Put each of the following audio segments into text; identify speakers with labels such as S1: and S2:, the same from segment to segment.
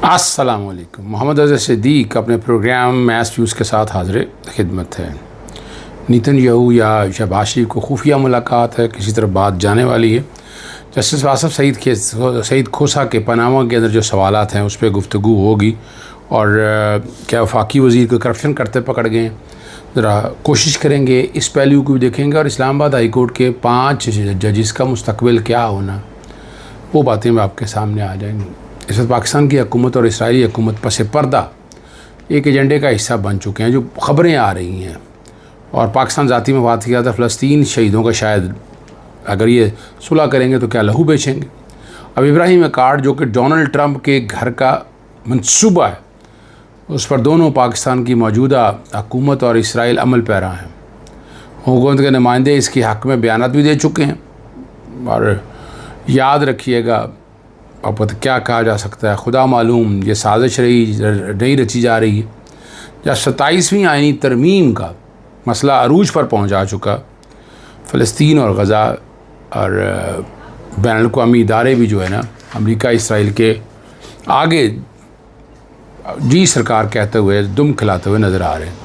S1: अस्सलामुअलैकुम। मोहम्मद अज़हर सिद्दीक़ अपने programme match views के साथ हाज़िर खिदमत है। नेतन्याहू या शहबाज शरीफ को खुफिया मुलाकात है, किसी तरफ बात जाने वाली है। जस्टिस वासफ़ सईद खोसा के पनामा के अंदर जो सवालात हैं उस पर गुफ्तगू होगी। और क्या वफाकी वज़ीर को करप्शन करते पकड़ गए, ज़रा कोशिश करेंगे इस पहलू को भी देखेंगे। और इस्लामाबाद हाई कोर्ट के 5 जजेस का मुस्तकबिल क्या होना, वो बातें भी आपके सामने आ जाएंगी। इस वक्त पाकिस्तान की हुकूमत और इसराइली हुकूमत पस पर्दा एक एजेंडे का हिस्सा बन चुके हैं। जो ख़बरें आ रही हैं और पाकिस्तान ज़ाती में बात किया था, फ़लस्तीन शहीदों का शायद अगर ये सुलह करेंगे तो क्या लहू बेचेंगे। अब इब्राहिम अकार्ड जो कि डोनाल्ड ट्रंप के घर का मंसूबा है, उस पर दोनों पाकिस्तान की मौजूदा हुकूमत और इसराइल अमल पैरा हैं। हुकूमत के नुमाइंदे इसके हक़ में बयान भी दे चुके हैं। और याद रखिएगा, अब क्या कहा जा सकता है, खुदा मालूम ये साजिश नहीं रची जा रही है। जब 27वीं आईनी तरमीम का मसला अरूज पर पहुंचा चुका, फ़लस्तीन और गज़ा और बैनुल-अक़वामी इदारे भी जो है ना, अमेरिका इसराइल के आगे जी सरकार कहते हुए दुम खिलाते हुए नज़र आ रहे हैं।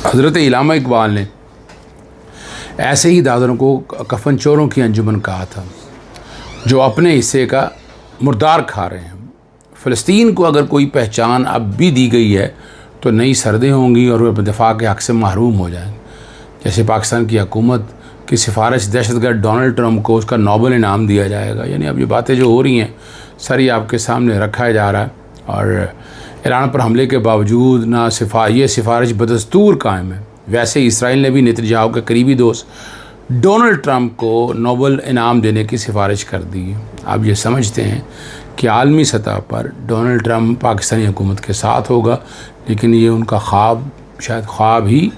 S1: हज़रत इल्लामा इकबाल ने ऐसे ही दादरों को कफन चोरों की अंजुमन कहा था, जो अपने हिस्से का मुर्दार खा रहे हैं। फ़लस्तीन को अगर कोई पहचान अब भी दी गई है तो नई सरदें होंगी और वे दफ़ा के हक़ से महरूम हो जाएंगे। जैसे पाकिस्तान की हुकूमत की सिफारिश दहशतगर्द डोनाल्ड ट्रंप को उसका नोबल इनाम दिया जाएगा। यानी अब ये बातें जो हो रही हैं, सारी आपके सामने रखा जा रहा है। और ईरान पर हमले के बावजूद ना ये सिफारिश बदस्तूर कायम है। वैसे इसराइल ने भी नेतन्याहू के करीबी दोस्त डोनाल्ड ट्रंप को नोबल इनाम देने की सिफारिश कर दी है। आप ये समझते हैं कि आलमी सतह पर डोनाल्ड ट्रंप पाकिस्तानी हुकूमत के साथ होगा, लेकिन ये उनका ख्वाब शायद ख्वाब ही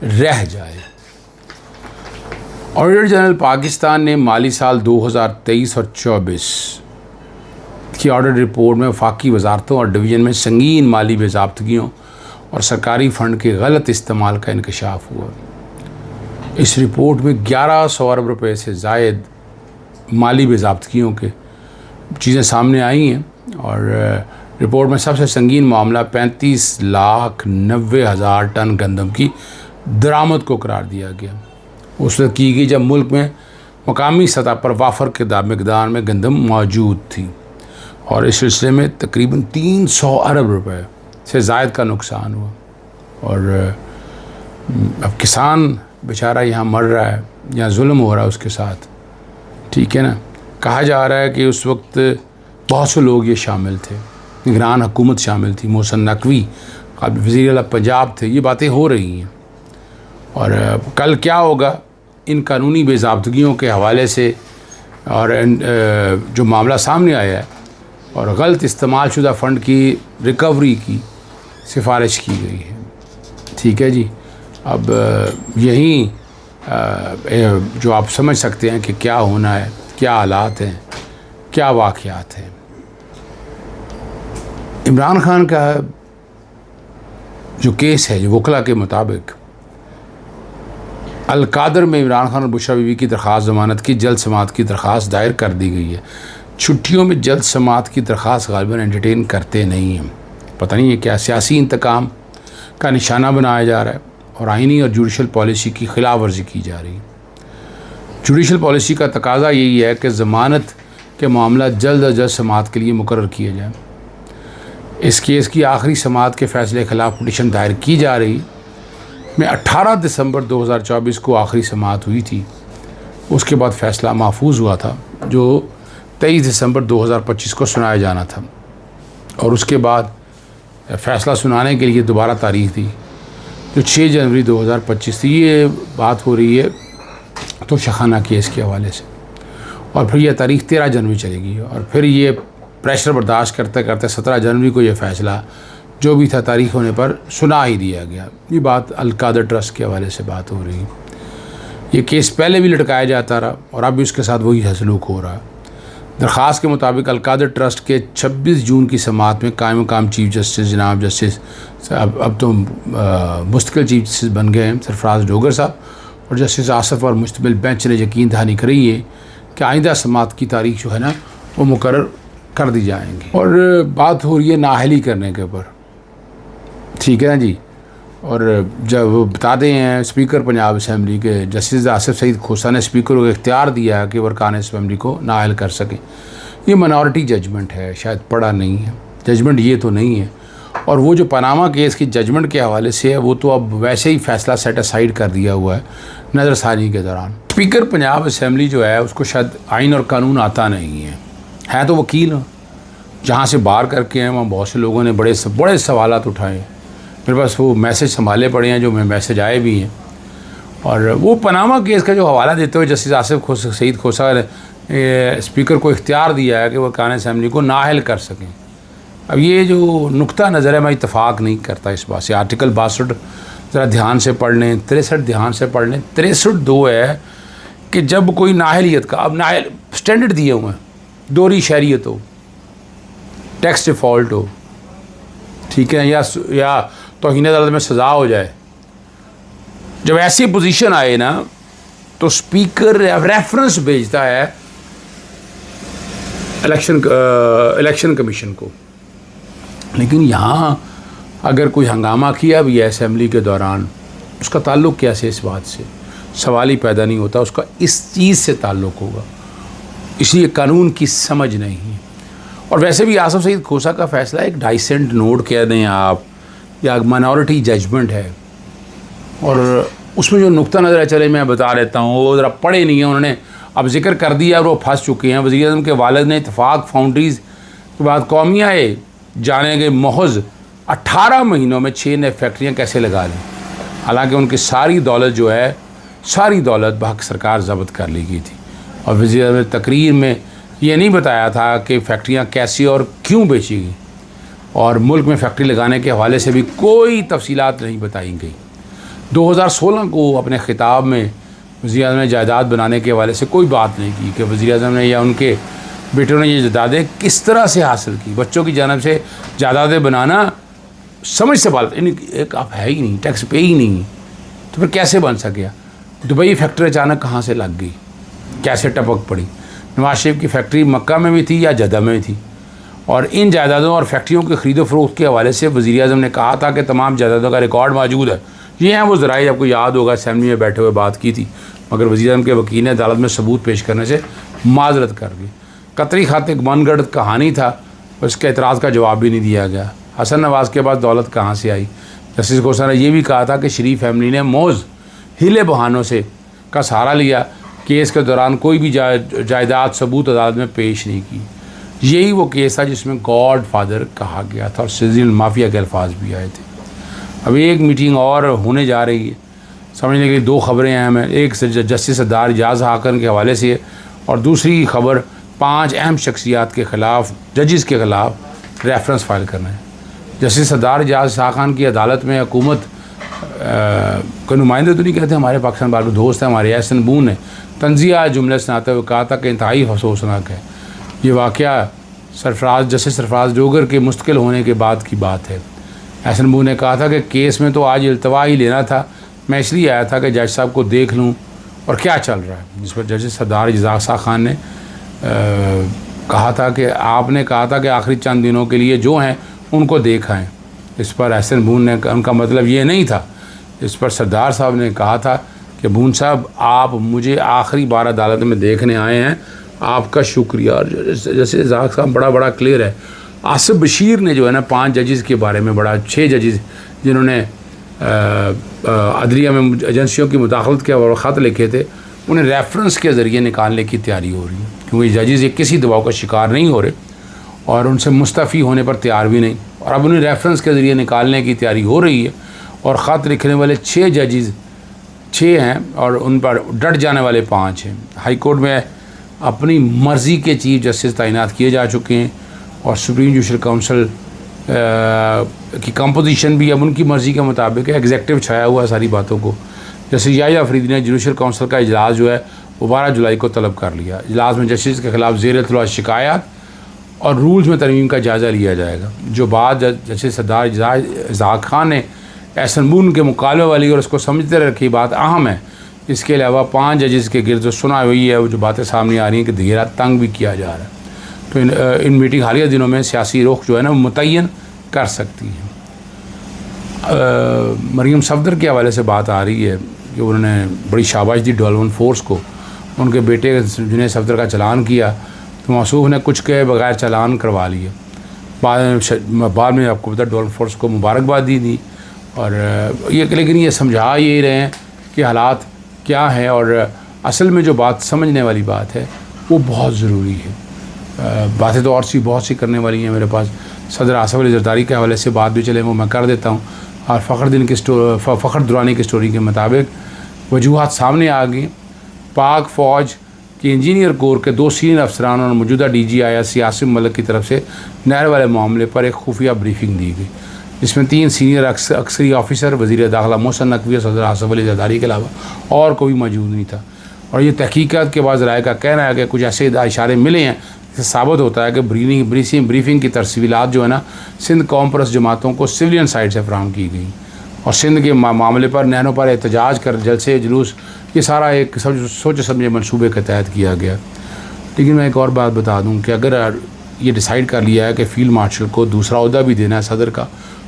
S1: रह जाए। ऑडिटर जनरल पाकिस्तान ने माली साल 2023 और 24 की ऑडिट रिपोर्ट में वफाकी वजारतों और डिवीज़न में संगीन माली बेज़ाब्तगियों और सरकारी फ़ंड के गलत इस्तेमाल का इंकशाफ हुआ। इस रिपोर्ट में 1100 अरब रुपये से ज़ायद माली बेज़ाब्तगियों के चीज़ें सामने आई हैं। और रिपोर्ट में सबसे संगीन मामला 35,90,000 टन गंदम की दरामद को करार दिया गया। उस वक्त की गई जब मुल्क में मकामी सतह पर वाफर के मकदार में गंदम मौजूद थी। और इस सिलसिले में तकरीबन 300 अरब रुपये से ज़ायद का नुकसान हुआ। और अब किसान बेचारा यहाँ मर रहा है, यहाँ जुल्म हो रहा है उसके साथ, ठीक है ना। कहा जा रहा है कि उस वक्त बहुत से लोग ये शामिल थे, निगरान हुकूमत शामिल थी, मोहसिन नकवी वज़ीर आला पंजाब थे। ये बातें हो रही हैं। और कल क्या होगा इन कानूनी बेज़ाब्तगियों के हवाले से, और जो मामला सामने आया है और गलत इस्तेमाल शुदा फ़ंड की रिकवरी की सिफारिश की गई है, ठीक है जी। अब यही जो आप समझ सकते हैं कि क्या होना है, क्या हालात हैं, क्या वाक़यात हैं। इमरान खान का जो केस है, जो वकला के मुताबिक अलकादर में इमरान खान और बुशरा बीवी की दरख्वास्त ज़मानत की जल्द समाअत की दरख्वास्त दायर कर दी गई है। छुट्टियों में जल्द समाअत की दरख्वास्त गालिबन एंटरटेन करते नहीं हैं। पता नहीं है क्या सियासी इंतकाम का निशाना बनाया जा रहा है और आइनी और जुडिशल पॉलिसी की खिलाफ वर्जी की जा रही है। जुडिशल पॉलिसी का तकाजा यही है कि ज़मानत के मामला जल्द अज जल्द समाअत के लिए मुकर्रर किया जाए। इस केस की आखिरी समाअत के फ़ैसले के ख़िलाफ़ पिटीशन दायर की जा रही में 18 दिसंबर 2024 को आखिरी समाअत हुई थी। उसके बाद फ़ैसला महफूज हुआ था, जो 23 दिसंबर 2025 को सुनाया जाना था। और उसके बाद फ़ैसला सुनाने के लिए दोबारा तारीख़ दी, जो 6 जनवरी 2025 थी। ये बात हो रही है तो शखाना केस के हवाले से। और फिर यह तारीख़ 13 जनवरी चलेगी। और फिर ये प्रेशर बर्दाश्त करते करते 17 जनवरी को ये फ़ैसला जो भी था तारीख़ होने पर सुना ही दिया गया। ये बात अलकादर ट्रस्ट के हवाले से बात हो रही है। ये केस पहले भी लटकाया जाता रहा और अब भी उसके साथ वही सलूक हो रहा है। दरख्वास्त के मुताबिक अलकादर ट्रस्ट के 26 जून की समाअत में कायम मकाम चीफ जस्टिस जनाब जस्टिस अब तो मुस्तकिल चीफ जस्टिस बन गए हैं सरफराज डोगर साहब और जस्टिस आसफ़ और मुश्तमिल बेंच ने यकीन दहानी करी है कि आइंदा समाअत की तारीख जो है ना वो मुकर्रर कर दी जाएंगी। और बात हो रही है नाअहली करने के ऊपर, ठीक है ना जी। और जब बताते हैं स्पीकर पंजाब असम्बली के जस्टिस आसिफ सईद खोसा ने स्पीकर को इख्तियार दिया कि वो अरकान असम्बली को नाअहल कर सकें, ये माइनॉरिटी जजमेंट है, शायद पढ़ा नहीं है, जजमेंट ये तो नहीं है। और वो जो पनामा केस की जजमेंट के हवाले से है वो तो अब वैसे ही फ़ैसला सेट असाइड कर दिया हुआ है नज़रसानी के दौरान। स्पीकर पंजाब असम्बली जो है उसको शायद आइन और कानून आता नहीं है तो वकील जहाँ से बार करके हैं वहाँ बहुत से लोगों ने बड़े सवालात उठाए। मेरे पास वो मैसेज संभाले पड़े हैं जो मैसेज आए भी हैं। और वो पनामा केस का जो हवाला देते हुए जस्टिस आसिफ सईद खोसा ने स्पीकर को इख्तियार दिया है कि वह अरकान असम्बली को नाअहल कर सकें। अब ये जो नुक्ता नज़र है मैं इत्तफ़ाक़ नहीं करता इस बात से। आर्टिकल 62 ज़रा ध्यान से पढ़ लें, 63 ध्यान से पढ़ लें। 63(2) है कि जब कोई नाअहलियत का, अब नाअहल स्टैंडर्ड दिए हुए हैं, दोहरी शहरियत हो, टैक्स डिफ़ॉल्ट हो, ठीक है, या तौहीन अदालत में सज़ा हो जाए। जब ऐसी पोजीशन आए ना तो स्पीकर रेफरेंस भेजता है इलेक्शन कमीशन को। लेकिन यहाँ अगर कोई हंगामा किया भी है असम्बली के दौरान, उसका ताल्लुक़ कैसे इस बात से, सवाल ही पैदा नहीं होता। उसका इस चीज़ से ताल्लुक़ होगा, इसलिए कानून की समझ नहीं है। और वैसे भी आसिफ सईद खोसा का फ़ैसला एक डाइसेंट नोट कह दें आप, या माइनॉरिटी जजमेंट है। और उसमें जो नुक्ता नज़र है, चले मैं बता देता हूँ, वो ज़रा पढ़े नहीं है उन्होंने, अब जिक्र कर दिया और वो फंस चुके हैं। वज़ीर आज़म के वालिद ने इत्तफ़ाक़ फाउंड्रीज़ के बाद कौमियाए जाने के महज 18 महीनों में 6 नए फैक्ट्रियाँ कैसे लगा ली, हालांकि उनकी सारी दौलत जो है, सारी दौलत बहक सरकार ज़ब्त कर ली गई थी। और वज़ीर आज़म ने तकरीर में ये नहीं बताया था कि फ़ैक्ट्रियाँ कैसी और क्यों बेची गई, और मुल्क में फैक्ट्री लगाने के हवाले से भी कोई तफसीलात नहीं बताई गई। 2016 को अपने ख़िताब में वज़ीर आज़म ने जायदाद बनाने के हवाले से कोई बात नहीं की कि वज़ीर आज़म ने या उनके बेटों ने ये जायदादें किस तरह से हासिल की। बच्चों की जानिब से जायदादें बनाना समझ से बात एक आप है ही नहीं, टैक्स पे ही नहीं, तो फिर कैसे बन सके। दुबई फैक्ट्री अचानक कहाँ से लग गई, कैसे टपक पड़ी। नवाज शरीफ की फैक्ट्री मक्का में भी थी या जद्दा में थी। और इन जायदादों और फैक्ट्रियों के ख़रीदो फ़रोख्त के हवाले से वज़ीर आज़म ने कहा था कि तमाम जायदादों का रिकॉर्ड मौजूद है। ये हैं वो ज़राए, आपको याद होगा असम्बली में बैठे हुए बात की थी, मगर वज़ीर आज़म के वकील ने अदालत में सबूत पेश करने से माजरत कर दी। कतरी खाते मनगढ़ कहानी था, उसके एतराज़ का जवाब भी नहीं दिया गया। हसन नवाज़ के पास दौलत कहाँ से आई। जस्टिस खोसा ने यह भी कहा था कि शरीफ फैमिली ने मौज हीले बहानों से का सहारा लिया, केस के दौरान कोई भी जायदाद सबूत अदालत में पेश नहीं की। यही वो केस था जिसमें गॉड फादर कहा गया था और सिजिल माफिया के अल्फाज भी आए थे। अब एक मीटिंग और होने जा रही है, समझने के लिए 2 खबरें हैं हमें। एक जस्टिस सरदार एजाज खान के हवाले से, और दूसरी खबर 5 अहम शख्सियात के ख़िलाफ़, जजेस के ख़िलाफ़ रेफरेंस फाइल करना है। जस्टिस सरदार एजाज खान की अदालत में हुकूमत कोई नुमाइंदे तो नहीं कहते, हमारे पाकिस्तान बार दोस्त हैं हमारे एहसन बून ने तंज़िया जुमले सुनाते हुए कहा था कि इंतहाई अफसोसनाक है ये वाक़या जस्टिस सरफराज डोगर के मुस्तकिल होने के बाद की बात है। एहसन बून ने कहा था कि केस में तो आज इल्तवा ही लेना था, मैं इसलिए आया था कि जज साहब को देख लूँ और क्या चल रहा है। जिस पर जस्टिस सरदार एजाज खान ने कहा था कि आपने कहा था कि आखिरी चंद दिनों के लिए जो हैं उनको देखाएं। इस पर एहसन बून ने, उनका मतलब ये नहीं था। इस पर सरदार साहब ने कहा था कि बून साहब आप मुझे आखिरी बार अदालत में देखने आए हैं, आपका शुक्रिया। और जैसे एजाज साहब बड़ा क्लियर है। आसिफ बशीर ने जो है ना 5 जजेस के बारे में 6 जजेस जिन्होंने अदलिया में एजेंसियों की मुदाखलत के और ख़त लिखे थे, उन्हें रेफरेंस के ज़रिए निकालने की तैयारी हो रही है, क्योंकि जजेस ये किसी दबाव का शिकार नहीं हो रहे और उनसे मुस्तफ़ी होने पर तैयार भी नहीं। और अब उन्हें रेफरेंस के ज़रिए निकालने की तैयारी हो रही है। और ख़त लिखने वाले 6 जजेस 6 हैं और उन पर डट जाने वाले 5 हैं। हाई कोर्ट में अपनी मर्ज़ी के चीफ जस्टिस तैनात किए जा चुके हैं और सुप्रीम जुडिशल काउंसिल की कंपोजिशन भी अब उनकी मर्ज़ी के मुताबिक है। एग्जेक्टिव छाया हुआ है सारी बातों को। जस्टिस याहिया अफरीदी ने जुडिशल काउंसिल का इजलास जो है वो 12 जुलाई को तलब कर लिया। इजलास में जस्टिस के ख़िलाफ़ ज़ेर इत्तला शिकायत और रूल्स में तरमीम का जायज़ा लिया जाएगा। जो बात जस्टिस सरदार एजाज खान ने एहसन बून के मुकालमे वाली और उसको समझते रखी बात अहम है। इसके अलावा 5 जजेस के गिर्द जो सुना हुई है वो जो बातें सामने आ रही हैं कि घेरा तंग भी किया जा रहा है। तो इन मीटिंग हालिया दिनों में सियासी रुख जो है ना मुतय्यन कर सकती है। मरीम सफदर के हवाले से बात आ रही है कि उन्होंने बड़ी शाबाश दी डेवलपमेंट फोर्स को, उनके बेटे जुनैद सफदर का चलान किया तो मौसूफ ने कुछ के बगैर चलान करवा लिए। बाद में आपको पता डेवलपमेंट फोर्स को मुबारकबाद दी और ये लेकिन ये समझा ये रहे हैं कि हालात क्या हैं और असल में जो बात समझने वाली बात है वो बहुत ज़रूरी है। बातें तो और सी बहुत सी करने वाली हैं मेरे पास। सदर आसिफ अली जरदारी के हवाले से बात भी चले वो मैं कर देता हूँ। और फ़खर दुरानी की स्टोरी के मुताबिक वजूहात सामने आ गई। पाक फ़ौज के इंजीनियर कोर के 2 सीनियर अफसरान और मौजूदा DGI आसिम मलिक की तरफ से नहर वाले मामले पर एक खुफिया ब्रीफिंग दी गई, जिसमें 3 सीनियर अक्सरी ऑफिसर, वज़ीर दाखिला मोहसिन नकवी और सदर आसिफ अली जरदारी के अलावा और कोई मौजूद नहीं था। और ये तहकीकात के बाद ज़राए का कहना है कि कुछ ऐसे इशारे मिले हैं जिससे साबित होता है कि ब्रीफिंग की तरसीलात जो है ना सिंध कौम परस्त जमातों को सिविलियन साइड से फराहम की गई और सिंध के मामले पर नहरों पर एहतजाज कर जलसे जुलूस ये सारा एक सोच समझे मनसूबे के तहत किया गया। लेकिन मैं एक और बात बता दूं कि अगर ये डिसाइड कर लिया है कि फ़ील्ड मार्शल को दूसरा ओहदा भी देना है सदर का,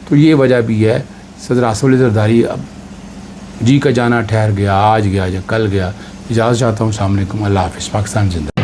S1: तो ये वजह भी है सदर आसिफ अली जरदारी अब जी का जाना ठहर गया, आज गया या कल गया। इजाज़त चाहता हूँ। अस्सलाम वालेकुम, अल्लाह हाफ़िज़। पाकिस्तान जिंदा।